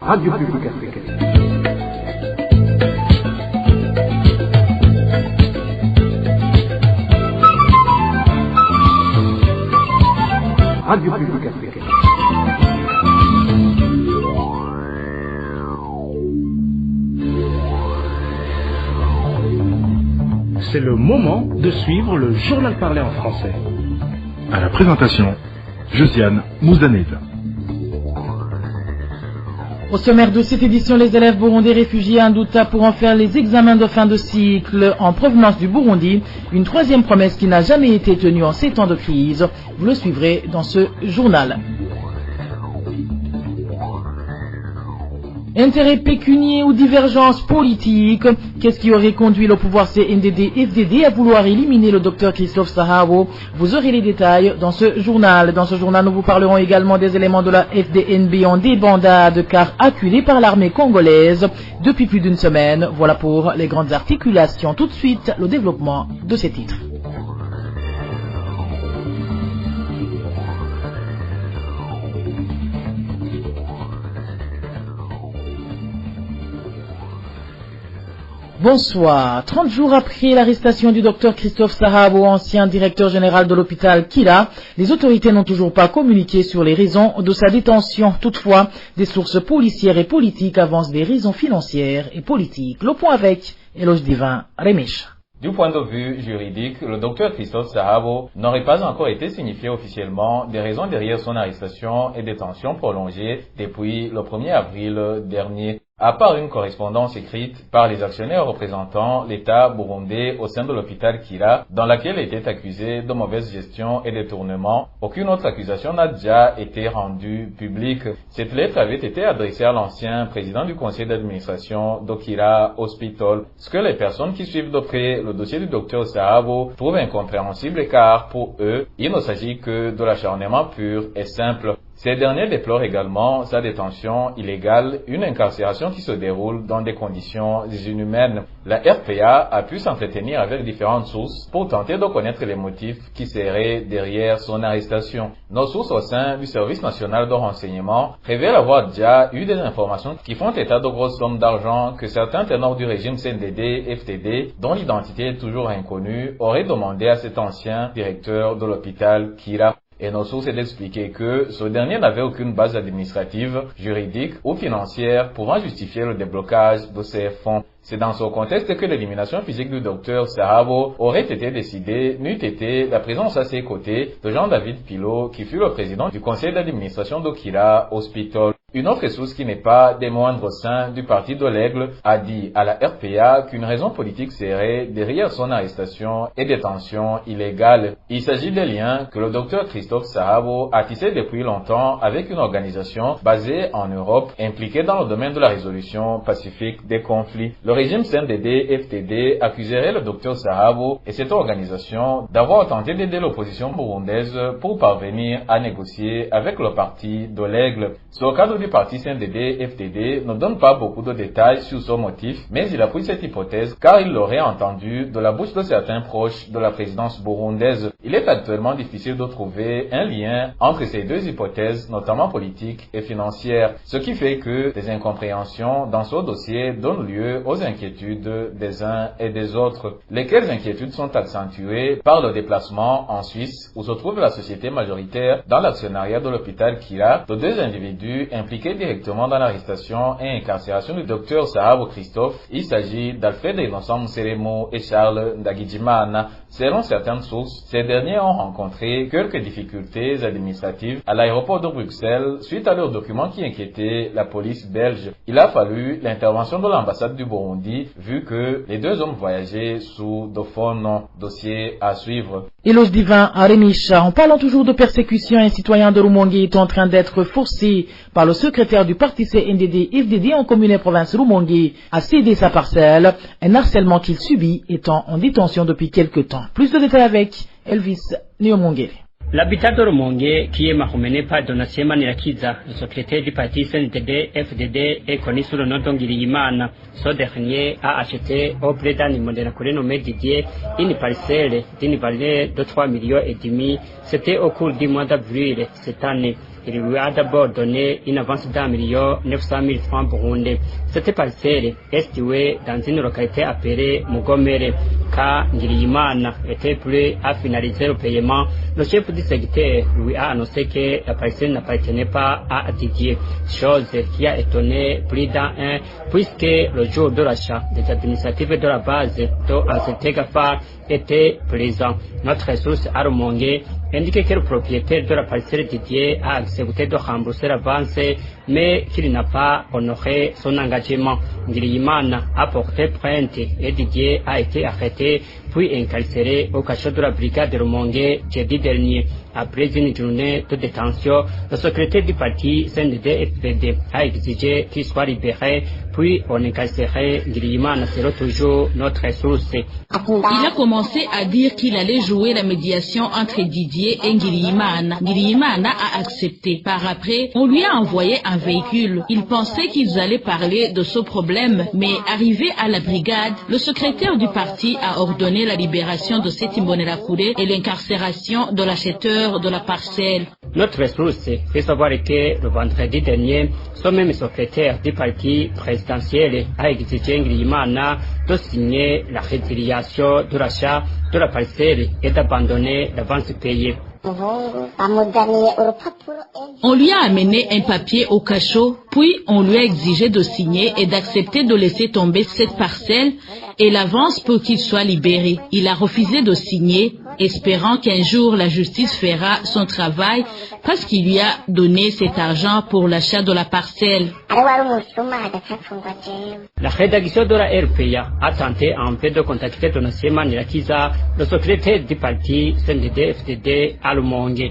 Radio Publique Africaine. Radio Publique Africaine. C'est le moment de suivre le journal parlé en français. À la présentation, Josiane Mouzaneza. Au sommaire de cette édition, les élèves burundais réfugiés à Nduta pourront faire les examens de fin de cycle en provenance du Burundi. Une troisième promesse qui n'a jamais été tenue en ces temps de crise. Vous le suivrez dans ce journal. Intérêt pécunier ou divergence politique, qu'est-ce qui aurait conduit le pouvoir CNDD-FDD à vouloir éliminer le docteur Christophe Sahabo? Vous aurez les détails dans ce journal. Dans ce journal, nous vous parlerons également des éléments de la FDNB en débandade car acculés par l'armée congolaise depuis plus d'une semaine. Voilà pour les grandes articulations. Tout de suite, le développement de ces titres. Bonsoir. 30 jours après l'arrestation du docteur Christophe Sahabo, ancien directeur général de l'hôpital Kila, les autorités n'ont toujours pas communiqué sur les raisons de sa détention. Toutefois, des sources policières et politiques avancent des raisons financières et politiques. Le point avec Éloge Divin Rémiche. Du point de vue juridique, le docteur Christophe Sahabo n'aurait pas encore été signifié officiellement des raisons derrière son arrestation et détention prolongée depuis le 1er avril dernier. À part une correspondance écrite par les actionnaires représentant l'État burundais au sein de l'hôpital Kila, dans laquelle était accusé de mauvaise gestion et détournement, aucune autre accusation n'a déjà été rendue publique. Cette lettre avait été adressée à l'ancien président du conseil d'administration d'Okira Hospital, ce que les personnes qui suivent de près le dossier du docteur Sahabo trouvent incompréhensible car pour eux, il ne s'agit que de l'acharnement pur et simple. Ces derniers déplorent également sa détention illégale, une incarcération qui se déroule dans des conditions inhumaines. La RPA a pu s'entretenir avec différentes sources pour tenter de connaître les motifs qui seraient derrière son arrestation. Nos sources au sein du Service national de renseignement révèlent avoir déjà eu des informations qui font état de grosses sommes d'argent que certains ténors du régime CNDD-FDD, dont l'identité est toujours inconnue, auraient demandé à cet ancien directeur de l'hôpital Kila. Et nos sources est d'expliquer que ce dernier n'avait aucune base administrative, juridique ou financière pouvant justifier le déblocage de ces fonds. C'est dans ce contexte que l'élimination physique du docteur Sahabo aurait été décidée, n'eût été la présence à ses côtés de Jean-David Pilot, qui fut le président du conseil d'administration d'Okira Hospital. Une autre source qui n'est pas des moindres au sein du parti de l'Aigle a dit à la RPA qu'une raison politique serait derrière son arrestation et détention illégale. Il s'agit des liens que le docteur Christophe Sahabo a tissés depuis longtemps avec une organisation basée en Europe impliquée dans le domaine de la résolution pacifique des conflits. Le régime CNDD-FDD accuserait le docteur Sahabo et cette organisation d'avoir tenté d'aider l'opposition burundaise pour parvenir à négocier avec le parti de l'Aigle. Ce cadre du parti CNDD-FDD ne donne pas beaucoup de détails sur son motif, mais il appuie cette hypothèse car il l'aurait entendu de la bouche de certains proches de la présidence burundaise. Il est actuellement difficile de trouver un lien entre ces deux hypothèses, notamment politiques et financières, ce qui fait que des incompréhensions dans ce dossier donnent lieu aux inquiétudes des uns et des autres. Lesquelles inquiétudes sont accentuées par le déplacement en Suisse, où se trouve la société majoritaire dans l'actionnariat de l'hôpital Kila, de deux individus impliqués directement dans l'arrestation et incarcération du docteur Sahabo Christophe. Il s'agit d'Alfred Innocent Museremo et Charles Ndagijimana. Selon certaines sources, ces derniers ont rencontré quelques difficultés administratives à l'aéroport de Bruxelles suite à leurs documents qui inquiétaient la police belge. Il a fallu l'intervention de l'ambassade du Burundi vu que les deux hommes voyageaient sous de faux noms. Dossier à suivre. Éloge Divin à Rémicha. En parlant toujours de persécution, un citoyen de Rumongue est en train d'être forcé par le secrétaire du parti CNDD-FDD en commune et province Rumongue à céder sa parcelle, un harcèlement qu'il subit étant en détention depuis quelque temps. Plus de détails avec Elvis Neomongere. L'habitat de Rumongue, qui est marmené par Donatien Manirakiza, le secrétaire du parti CNDD-FDD, est connu sous le nom d'Ongiriyimana. Ce dernier a acheté auprès d'un immobilier nommé Didier une parcelle d'une valeur de 3,5 millions. C'était au cours du mois d'avril cette année. il lui a d'abord donné une avance d'1,9 million francs burundais. Cette parcelle est située dans une localité appelée Mugomere. Quand Ngiriyimana était prêt à finaliser le paiement, le chef du secteur lui a annoncé que la parcelle n'appartenait pas à Didier, chose qui a étonné plus d'un, puisque le jour de l'achat, des administratifs de la base de Ansetegafa étaient présents. Notre source à Rumonge indique que le propriétaire de la parcelle Didier a accepté de rembourser l'avance, mais qu'il n'a pas honoré son engagement. Ngiriyimana a porté plainte et Didier a été arrêté puis incarcéré au cachot de la brigade de Rumonge jeudi dernier. Après une journée de détention, le secrétaire du parti CNDD-FDD a exigé qu'il soit libéré, puis on incarcérait Ngiriyimana selon toujours notre source. Il a commencé à dire qu'il allait jouer la médiation entre Didier et Ngiriyimana. Ngiriyimana a accepté. Par après, on lui a envoyé un véhicule. Il pensait qu'ils allaient parler de ce problème, mais arrivé à la brigade, le secrétaire du parti a ordonné la libération de Seti Imbonerakure et l'incarcération de l'acheteur de la parcelle. Notre source fait savoir que le vendredi dernier, ce même secrétaire du parti présidentiel a exigé Ngiriyimana de signer la résiliation de l'achat de la parcelle et d'abandonner l'avance payée. On lui a amené un papier au cachot, puis on lui a exigé de signer et d'accepter de laisser tomber cette parcelle et l'avance pour qu'il soit libéré. Il a refusé de signer, espérant qu'un jour la justice fera son travail parce qu'il lui a donné cet argent pour l'achat de la parcelle. La rédaction de la RPA a tenté un peu de contacter Donatien Manirakiza, le secrétaire du parti CNDD-FDD à Rumonge.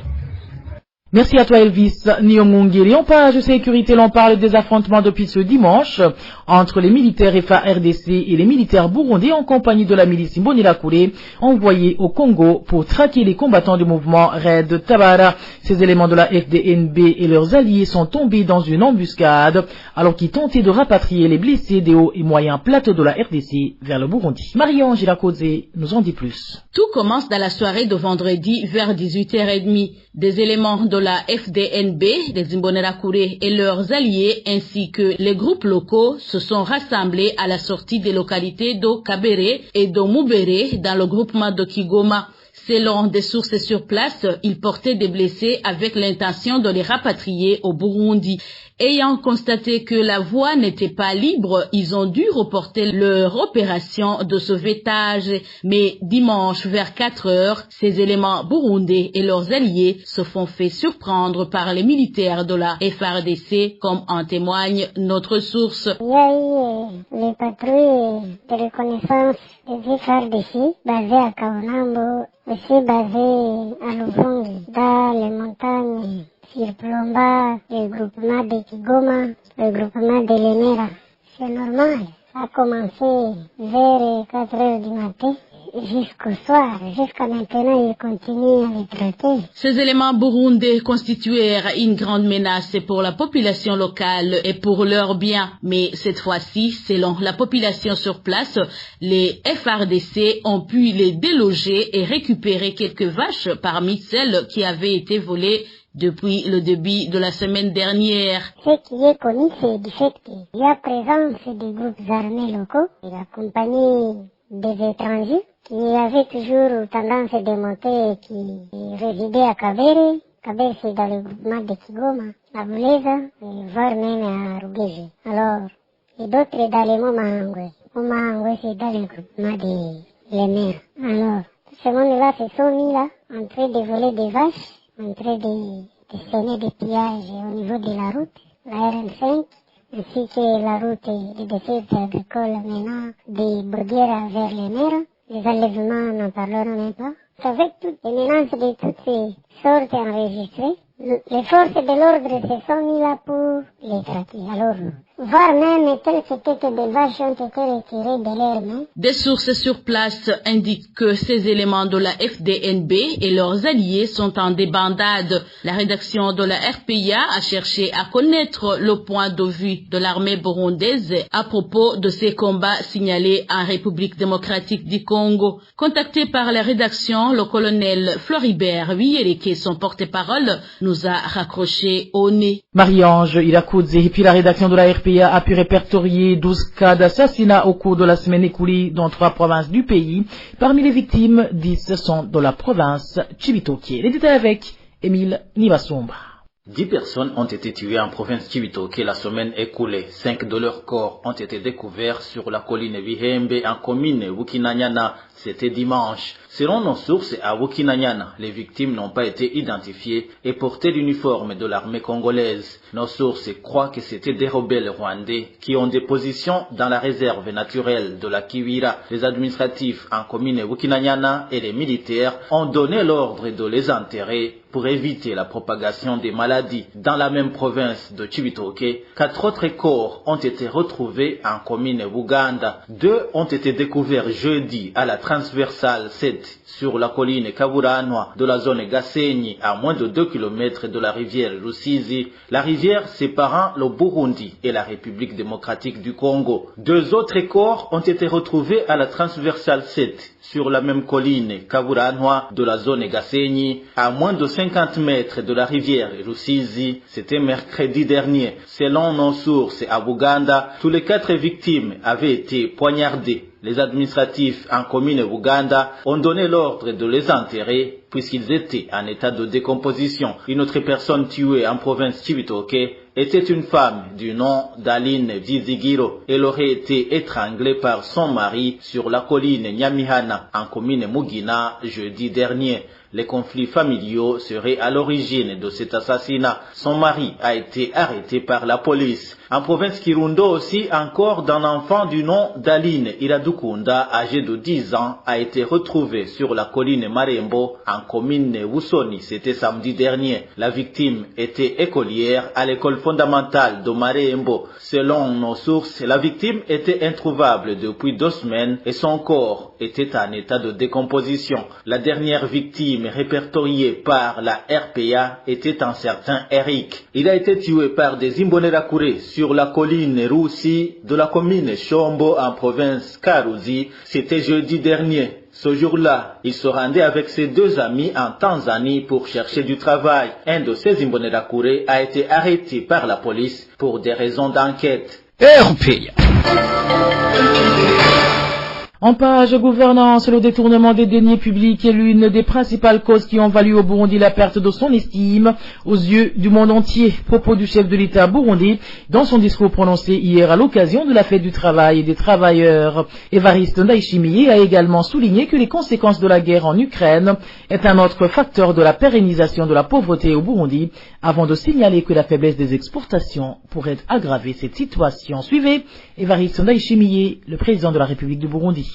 Merci à toi Elvis Nyongongiri. En page de sécurité, l'on parle des affrontements depuis ce dimanche entre les militaires FARDC et les militaires burundais en compagnie de la milice Imbonerakure envoyés au Congo pour traquer les combattants du mouvement Red Tabara. Ces éléments de la FDNB et leurs alliés sont tombés dans une embuscade alors qu'ils tentaient de rapatrier les blessés des hauts et moyens plateaux de la RDC vers le Burundi. Marie-Ange Lakodze nous en dit plus. Tout commence dans la soirée de vendredi vers 18h30. Des éléments de la FDNB, des Imbonerakure et leurs alliés ainsi que les groupes locaux se sont rassemblés à la sortie des localités d'Okabere et d'Omubere dans le groupement de Kigoma. Selon des sources sur place, ils portaient des blessés avec l'intention de les rapatrier au Burundi. Ayant constaté que la voie n'était pas libre, ils ont dû reporter leur opération de sauvetage. Mais dimanche vers 4 heures, ces éléments burundais et leurs alliés se font fait surprendre par les militaires de la FARDC, comme en témoigne notre source. Il y a eu les patrouilles de reconnaissance des FARDC basées à Kaonambo, aussi basées à Luvungi, dans les montagnes. Sur Plomba, le groupement de Kigoma, le groupement de Lemera. C'est normal. Ça a commencé vers 4 heures du matin jusqu'au soir. Jusqu'à maintenant, ils continuent à les traiter. Ces éléments burundais constituèrent une grande menace pour la population locale et pour leurs biens. Mais cette fois-ci, selon la population sur place, les FARDC ont pu les déloger et récupérer quelques vaches parmi celles qui avaient été volées depuis le début de la semaine dernière. Ce qui est connu, c'est du fait qu'il y a présence des groupes armés locaux et la compagnie des étrangers qui avaient toujours tendance à démonter et qui résidaient à Kabere. Kabere, c'est dans le groupement de Kigoma, à Bouleza, voire même à Rugeji. Alors, et d'autres dans le Momahangwe. Momahangwe, c'est dans le groupement de Lemera. Alors, ce monde-là se sont mis là, en train de voler des vaches, en train de semer des pillages au niveau de la route, la RN5, ainsi que la route des desserts agricoles menant des Bourguera vers les mers. Les enlèvements, n'en parlerons même pas. Avec toutes les menaces de toutes ces sortes enregistrées, les forces de l'ordre se sont mis là pour les traquer. Alors, voire même tel que des vaches ont été retirées de leurs mains. Des sources sur place indiquent que ces éléments de la FDNB et leurs alliés sont en débandade. La rédaction de la RPA a cherché à connaître le point de vue de l'armée burundaise à propos de ces combats signalés en République démocratique du Congo. Contacté par la rédaction, le colonel Floribert Wiyereke, son porte-parole, nous nous a raccroché au nez. Marie-Ange Irakoudze et puis la rédaction de la RPA a pu répertorier 12 cas d'assassinat au cours de la semaine écoulée dans 3 provinces du pays. Parmi les victimes, 10 sont de la province Cibitoke. Les détails avec Émile Nivasomba. 10 personnes ont été tuées en province Cibitoke la semaine écoulée. 5 de leurs corps ont été découverts sur la colline Vihembe en commune Wukinanyana. C'était dimanche. Selon nos sources à Wukinanyana, les victimes n'ont pas été identifiées et portaient l'uniforme de l'armée congolaise. Nos sources croient que c'était des rebelles rwandais qui ont des positions dans la réserve naturelle de la Kiwira. Les administratifs en commune Wukinanyana et les militaires ont donné l'ordre de les enterrer pour éviter la propagation des maladies. Dans la même province de Cibitoke, 4 autres corps ont été retrouvés en commune Buganda. 2 ont été découverts jeudi à la transversale 7 sur la colline Kaburanwa de la zone Gasenyi à moins de 2 km de la rivière Rusizi, la rivière séparant le Burundi et la République démocratique du Congo. 2 autres corps ont été retrouvés à la transversale 7 sur la même colline Kaburanwa de la zone Gasenyi à moins de 50 mètres de la rivière Rusizi. C'était mercredi dernier. Selon nos sources à Buganda, tous les 4 victimes avaient été poignardées. Les administratifs en commune Buganda ont donné l'ordre de les enterrer puisqu'ils étaient en état de décomposition. Une autre personne tuée en province Cibitoke était une femme du nom d'Aline Vizigiro. Elle aurait été étranglée par son mari sur la colline Nyamihana en commune Mugina jeudi dernier. Les conflits familiaux seraient à l'origine de cet assassinat. Son mari a été arrêté par la police. En province Kirundo aussi, un corps d'un enfant du nom d'Aline Iradukunda, âgé de 10 ans, a été retrouvé sur la colline Marembo, en commune Wusoni. C'était samedi dernier. La victime était écolière à l'école fondamentale de Marembo. Selon nos sources, la victime était introuvable depuis 2 semaines et son corps était en état de décomposition. La dernière victime répertoriée par la RPA était un certain Eric. Il a été tué par des Imbonerakure sur la colline Roussi de la commune Shombo en province Karuzi. C'était jeudi dernier. Ce jour-là, il se rendait avec ses 2 amis en Tanzanie pour chercher du travail. Un de ces Imbonerakure a été arrêté par la police pour des raisons d'enquête. RPA. En page gouvernance, le détournement des deniers publics est l'une des principales causes qui ont valu au Burundi la perte de son estime aux yeux du monde entier. Propos du chef de l'État burundais dans son discours prononcé hier à l'occasion de la fête du travail et des travailleurs. Évariste Ndayishimiye a également souligné que les conséquences de la guerre en Ukraine est un autre facteur de la pérennisation de la pauvreté au Burundi, avant de signaler que la faiblesse des exportations pourrait aggraver cette situation. Suivez Évariste Ndayishimiye, le président de la République du Burundi.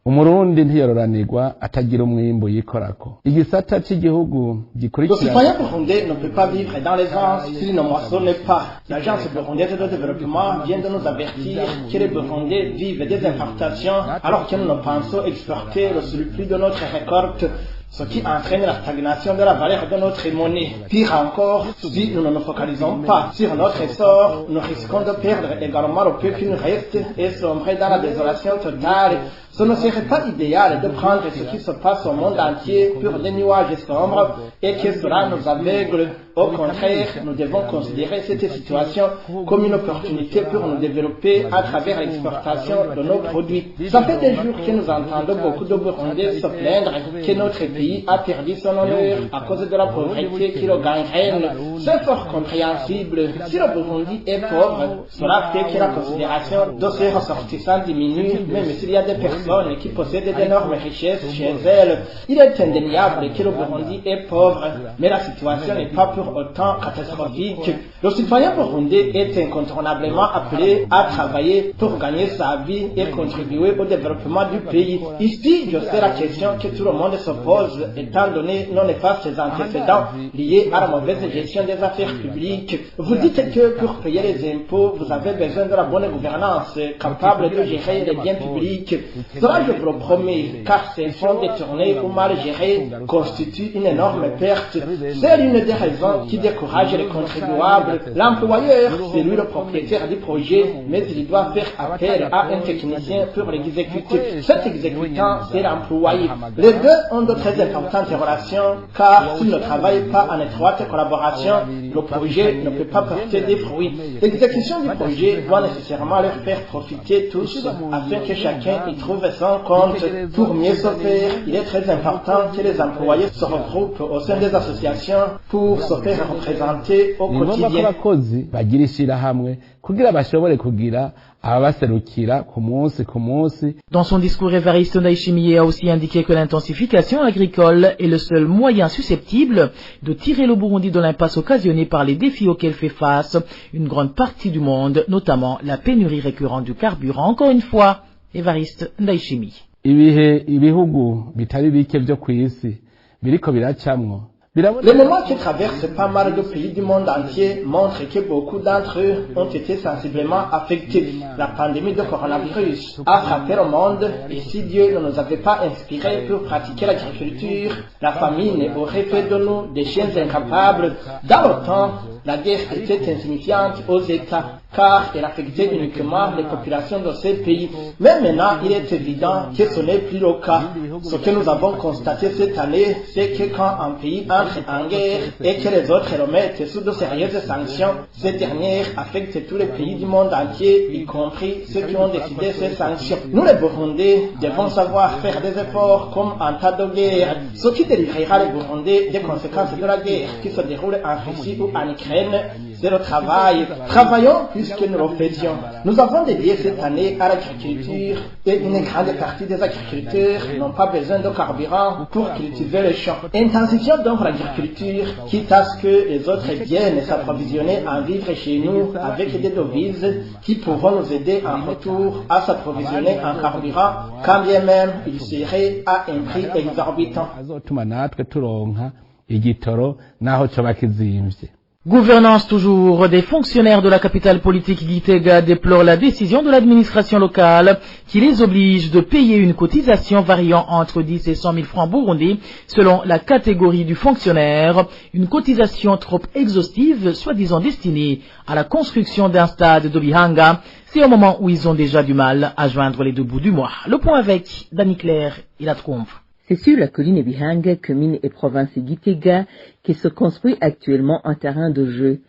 Umurundi ntiyororanirwa atagira umwimbo yikorako. Igisata cy'igihugu gikurikira. Le citoyen burundais ne peut pas vivre dans l'aisance s'il ne moissonne pas. L'agence burundaise de développement vient de nous avertir que les Burundais vivent des importations alors que nous ne pensons exporter le surplus de notre récolte, ce qui entraîne la stagnation de la valeur de notre monnaie. Pire encore, si nous ne nous focalisons pas sur notre essor, nous risquons de perdre également le peu qui nous reste et sombrer dans la désolation totale. Ce ne serait pas idéal de prendre ce qui se passe au monde entier pour des nuages sombres et que cela nous aveugle. Au contraire, nous devons considérer cette situation comme une opportunité pour nous développer à travers l'exportation de nos produits. Ça fait des jours que nous entendons beaucoup de Burundais se plaindre que notre pays a perdu son honneur à cause de la pauvreté qui le gangrène. C'est fort compréhensible. Si le Burundi est pauvre, cela fait que la considération de ses ressortissants diminue, même s'il y a des personnes qui possèdent d'énormes richesses chez elles. Il est indéniable que le Burundi est pauvre, mais la situation n'est pas pour autant catastrophique. Le citoyen burundais est incontournablement appelé à travailler pour gagner sa vie et contribuer au développement du pays. Ici, je sais la question que tout le monde se pose, étant donné nos néfastes antécédents liés à la mauvaise gestion des affaires publiques. Vous dites que pour payer les impôts, vous avez besoin de la bonne gouvernance, capable de gérer les biens publics. Cela, je vous le promets, car ces fonds détournés ou mal gérés constituent une énorme perte. C'est l'une des raisons qui décourage les contribuables. L'employeur, c'est lui le propriétaire du projet, mais il doit faire appel à un technicien pour l'exécuter. Cet exécutant, c'est l'employé. Les deux ont de très importantes relations, car s'ils ne travaillent pas en étroite collaboration, le projet ne peut pas porter des fruits. L'exécution du projet doit nécessairement leur faire profiter tous, afin que chacun y trouve son compte. Pour mieux se faire, il est très important que les employés se regroupent au sein des associations pour se faire représenter au quotidien. Abakozi bagira ishirahamwe kugira bashobore kugira ababaserukira ku munsi. Dans son discours, Évariste Ndayishimiye a aussi indiqué que l'intensification agricole est le seul moyen susceptible de tirer le Burundi de l'impasse occasionnée par les défis auxquels fait face une grande partie du monde, notamment la pénurie récurrente du carburant. Encore une fois, Évariste Ndayishimiye. Ibihugu bitari bike byo kw'isi biriko biracamwo. Les moments qui traversent pas mal de pays du monde entier montrent que beaucoup d'entre eux ont été sensiblement affectés. La pandémie de coronavirus a frappé le monde et si Dieu ne nous avait pas inspirés pour pratiquer l'agriculture, la famine aurait fait de nous des chiens incapables. Dans le temps, la guerre était insignifiante aux États car elle affectait uniquement les populations de ces pays. Mais maintenant, il est évident que ce n'est plus le cas. Ce que nous avons constaté cette année, c'est que quand un pays entre en guerre et que les autres le mettent sous de sérieuses sanctions, ces dernières affectent tous les pays du monde entier, y compris ceux qui ont décidé ces sanctions. Nous les Burundais devons savoir faire des efforts comme en cas de guerre. Ce qui délivrera les Burundais des conséquences de la guerre qui se déroule en Russie ou en Ukraine, c'est le travail. Travaillons puisque nous le faisions. Nous avons dédié cette année à l'agriculture et une grande partie des agriculteurs n'ont pas besoin de carburant pour cultiver les champs. Intensifions donc l'agriculture, quitte à ce que les autres viennent s'approvisionner en vivre chez nous avec des devises qui pourront nous aider en retour à s'approvisionner en carburant, quand bien même il serait à un prix exorbitant. Gouvernance toujours. Des fonctionnaires de la capitale politique Gitega déplorent la décision de l'administration locale qui les oblige de payer une cotisation variant entre 10 et 100 000 francs burundais selon la catégorie du fonctionnaire, une cotisation trop exhaustive, soi-disant destinée à la construction d'un stade de Bihanga. C'est au moment où ils ont déjà du mal à joindre les deux bouts du mois. Le point avec Dani Claire et la trompe. C'est sur la colline Bihanga, commune et province Gitega, que se construit actuellement un terrain de jeu.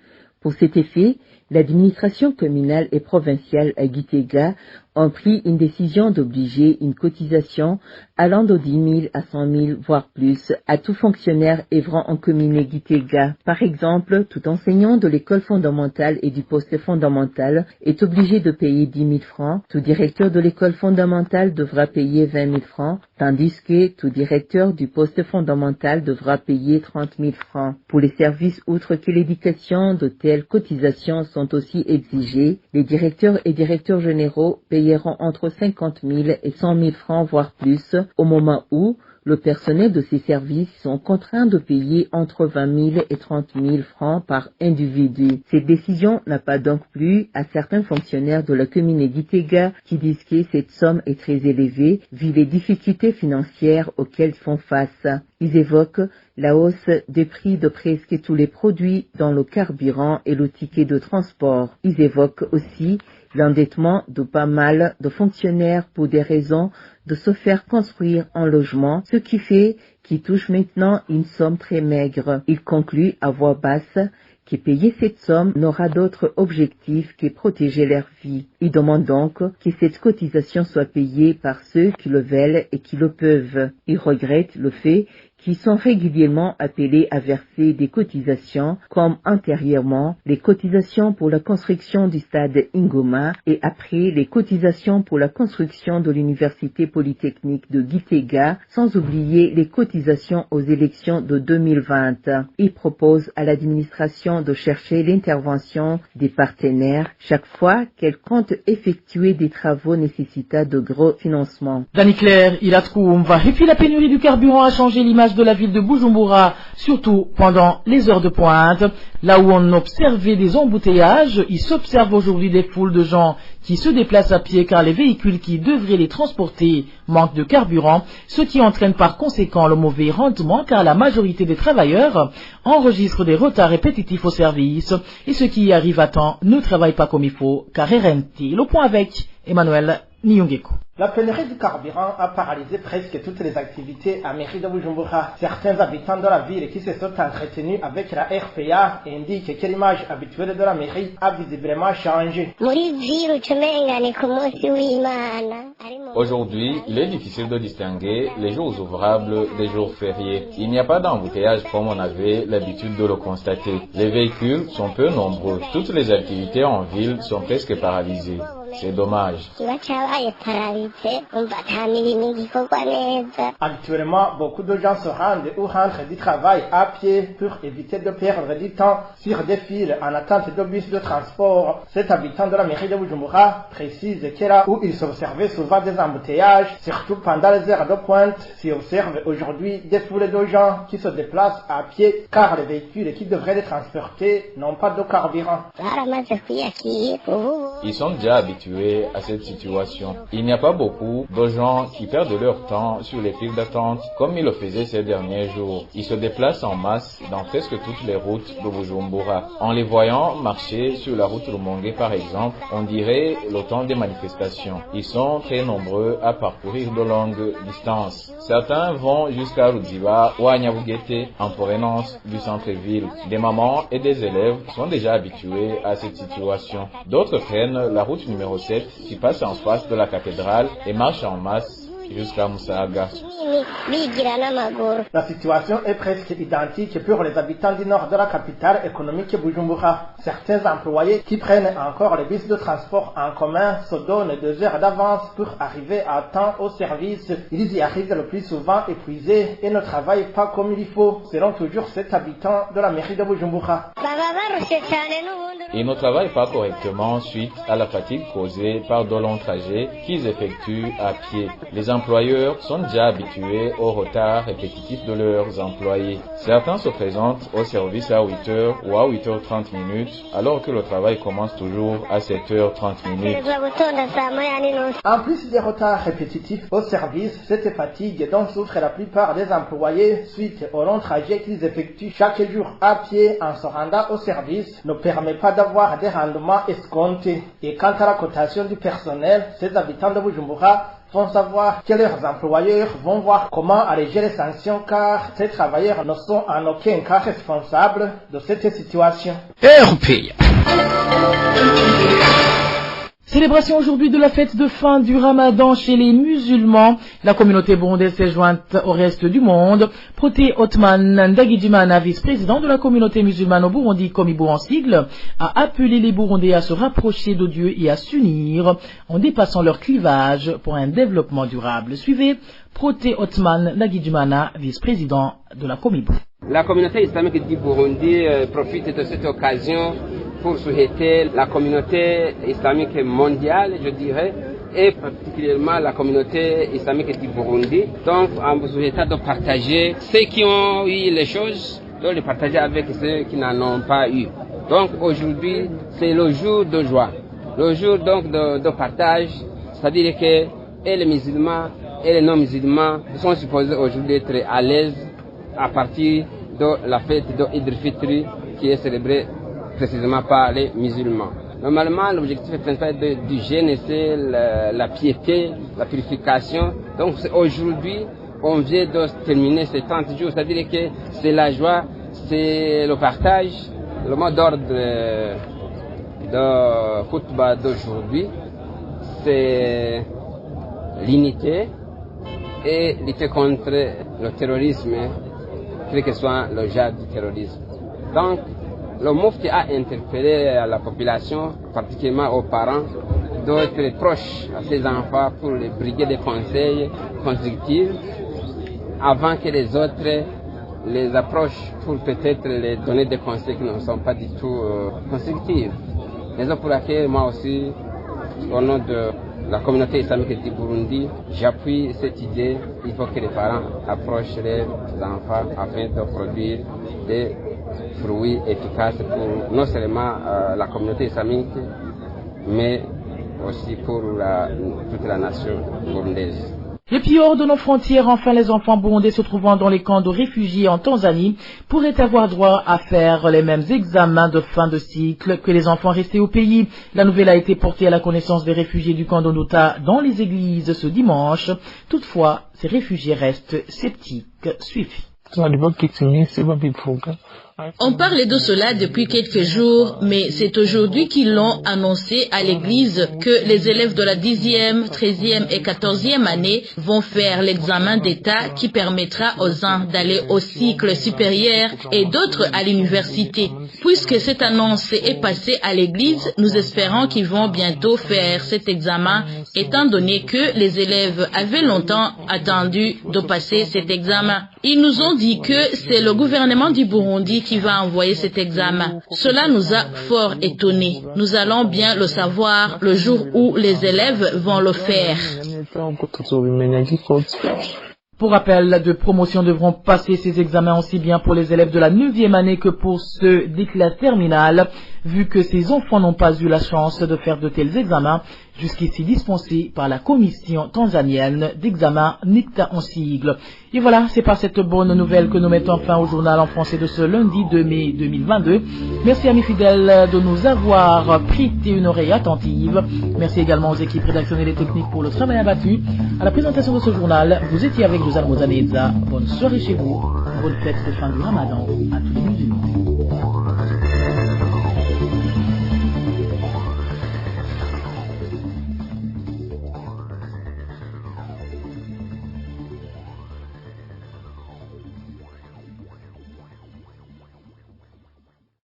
Pour cet effet, l'administration communale et provinciale à Gitega ont pris une décision d'obliger une cotisation allant de 10 000 à 100 000, voire plus, à tout fonctionnaire œuvrant en commune Gitega. Par exemple, tout enseignant de l'école fondamentale et du poste fondamental est obligé de payer 10 000 francs, tout directeur de l'école fondamentale devra payer 20 000 francs, tandis que tout directeur du poste fondamental devra payer 30 000 francs. Pour les services outre que l'éducation, de telles cotisations sont aussi exigées. Les directeurs et directeurs généraux payeront entre 50 000 et 100 000 francs, voire plus, au moment où le personnel de ces services sont contraints de payer entre 20 000 et 30 000 francs par individu. Cette décision n'a pas donc plu à certains fonctionnaires de la commune Gitega qui disent que cette somme est très élevée vu les difficultés financières auxquelles ils font face. Ils évoquent la hausse des prix de presque tous les produits dont le carburant et le ticket de transport. Ils évoquent aussi l'endettement de pas mal de fonctionnaires pour des raisons de se faire construire un logement, ce qui fait qu'ils touchent maintenant une somme très maigre. Ils concluent à voix basse que payer cette somme n'aura d'autre objectif que protéger leur vie. Ils demandent donc que cette cotisation soit payée par ceux qui le veulent et qui le peuvent. Ils regrettent le fait qu'ils sont régulièrement appelés à verser des cotisations comme antérieurement les cotisations pour la construction du stade Ingoma et après les cotisations pour la construction de l'université polytechnique de Gitega, sans oublier les cotisations aux élections de 2020. Ils proposent à l'administration de chercher l'intervention des partenaires chaque fois qu'elle compte effectuer des travaux nécessitant de gros financements. Dani Claire, il a Tkoumva. Et puis la pénurie du carburant a changé l'image de la ville de Bujumbura, surtout pendant les heures de pointe. Là où on observait des embouteillages, il s'observe aujourd'hui des foules de gens qui se déplacent à pied car les véhicules qui devraient les transporter manquent de carburant, ce qui entraîne par conséquent le mauvais rendement car la majorité des travailleurs enregistrent des retards répétitifs au service et ceux qui y arrivent à temps ne travaillent pas comme il faut car RNT. Le point avec Emmanuel Niungeko. La pénurie du carburant a paralysé presque toutes les activités à mairie de Bujumbura. Certains habitants de la ville qui se sont entretenus avec la RPA indiquent que l'image habituelle de la mairie a visiblement changé. Aujourd'hui, il est difficile de distinguer les jours ouvrables des jours fériés. Il n'y a pas d'embouteillage comme on avait l'habitude de le constater. Les véhicules sont peu nombreux. Toutes les activités en ville sont presque paralysées. C'est dommage. Actuellement, beaucoup de gens se rendent ou rentrent du travail à pied pour éviter de perdre du temps sur des files en attente de bus de transport. Cet habitant de la mairie de Bujumbura précise que là où il s'observait souvent des embouteillages, surtout pendant les heures de pointe, s'y observe aujourd'hui des foules de gens qui se déplacent à pied car les véhicules qui devraient les transporter n'ont pas de carburant. Ils sont déjà habitués à cette situation. Il n'y a pas beaucoup de gens qui perdent leur temps sur les files d'attente comme ils le faisaient ces derniers jours. Ils se déplacent en masse dans presque toutes les routes de Bujumbura. En les voyant marcher sur la route Rumonge par exemple, on dirait le temps des manifestations. Ils sont très nombreux à parcourir de longues distances. Certains vont jusqu'à Ruziba ou à Nyabugete en provenance du centre-ville. Des mamans et des élèves sont déjà habitués à cette situation. D'autres prennent la route numéro 7 qui passe en face de la cathédrale et marchent en masse jusqu'à Musaga. La situation est presque identique pour les habitants du nord de la capitale économique Bujumbura. Certains employés qui prennent encore les bus de transport en commun se donnent 2 heures d'avance pour arriver à temps au service. Ils y arrivent le plus souvent épuisés et ne travaillent pas comme il faut, selon toujours cet habitant de la mairie de Bujumbura. Ils ne travaillent pas correctement suite à la fatigue causée par de longs trajets qu'ils effectuent à pied. Les employeurs sont déjà habitués au retard répétitif de leurs employés. Certains se présentent au service à 8h ou à 8h30 minutes, alors que le travail commence toujours à 7h30 minutes. En plus des retards répétitifs au service, cette fatigue dont souffrent la plupart des employés suite au long trajet qu'ils effectuent chaque jour à pied en se rendant au service ne permet pas d'avoir des rendements escomptés. Et quant à la cotation du personnel, ces habitants de Bujumbura font savoir que leurs employeurs vont voir comment alléger les sanctions car ces travailleurs ne sont en aucun cas responsables de cette situation. Célébration aujourd'hui de la fête de fin du Ramadan chez les musulmans. La communauté burundaise s'est jointe au reste du monde. Proté Othman Ndagijimana, vice-président de la communauté musulmane au Burundi, Komibo en sigle, a appelé les Burundais à se rapprocher de Dieu et à s'unir en dépassant leur clivage pour un développement durable. Suivez Proté Othman Ndagijimana, vice-président de la Komibo. La communauté islamique du Burundi profite de cette occasion pour souhaiter la communauté islamique mondiale, je dirais, et particulièrement la communauté islamique du Burundi. Donc, en vous souhaitant de partager ceux qui ont eu les choses, de les partager avec ceux qui n'en ont pas eu. Donc, aujourd'hui, c'est le jour de joie, le jour donc de partage, c'est-à-dire que et les musulmans et les non-musulmans sont supposés aujourd'hui être à l'aise à partir de la fête de Eid al-Fitr qui est célébrée précisément par les musulmans. Normalement, l'objectif principal du jeûne, c'est la piété, la purification. Donc aujourd'hui, on vient de terminer ces 30 jours, c'est-à-dire que c'est la joie, c'est le partage. Le mot d'ordre de khutbah d'aujourd'hui, c'est l'unité et lutter contre le terrorisme, quel que soit le genre du terrorisme. Donc, le Mufti a interpellé la population, particulièrement aux parents, d'être proches à ses enfants pour les briguer des conseils constructifs avant que les autres les approchent pour peut-être les donner des conseils qui ne sont pas du tout constructifs. Raison pour laquelle moi aussi, au nom de la communauté islamique du Burundi, j'appuie cette idée. Il faut que les parents approchent les enfants afin de produire des fruits efficaces pour non seulement la communauté islamique, mais aussi pour toute la nation burundaise. Et puis hors de nos frontières, enfin, les enfants burundais se trouvant dans les camps de réfugiés en Tanzanie pourraient avoir droit à faire les mêmes examens de fin de cycle que les enfants restés au pays. La nouvelle a été portée à la connaissance des réfugiés du camp d'Onota dans les églises ce dimanche. Toutefois, ces réfugiés restent sceptiques. Suivi. On parle de cela depuis quelques jours, mais c'est aujourd'hui qu'ils l'ont annoncé à l'église que les élèves de la 10e, 13e et 14e année vont faire l'examen d'État qui permettra aux uns d'aller au cycle supérieur et d'autres à l'université. Puisque cette annonce est passée à l'église, nous espérons qu'ils vont bientôt faire cet examen, étant donné que les élèves avaient longtemps attendu de passer cet examen. Ils nous ont dit que c'est le gouvernement du Burundi qui va envoyer cet examen. Cela nous a fort étonnés. Nous allons bien le savoir le jour où les élèves vont le faire. Pour rappel, de promotion devront passer ces examens aussi bien pour les élèves de la 9e année que pour ceux des classes terminales, vu que ces enfants n'ont pas eu la chance de faire de tels examens, jusqu'ici dispensés par la commission tanzanienne d'examen NICTA en sigle. Et voilà, c'est par cette bonne nouvelle que nous mettons fin au journal en français de ce lundi 2 mai 2022. Merci amis fidèles de nous avoir prêté une oreille attentive. Merci également aux équipes rédactionnelles et techniques pour le travail abattu. À la présentation de ce journal, vous étiez avec Josiane Mouzaneza. Bonne soirée chez vous. Bonne fête de fin du Ramadan à tous les musulmans.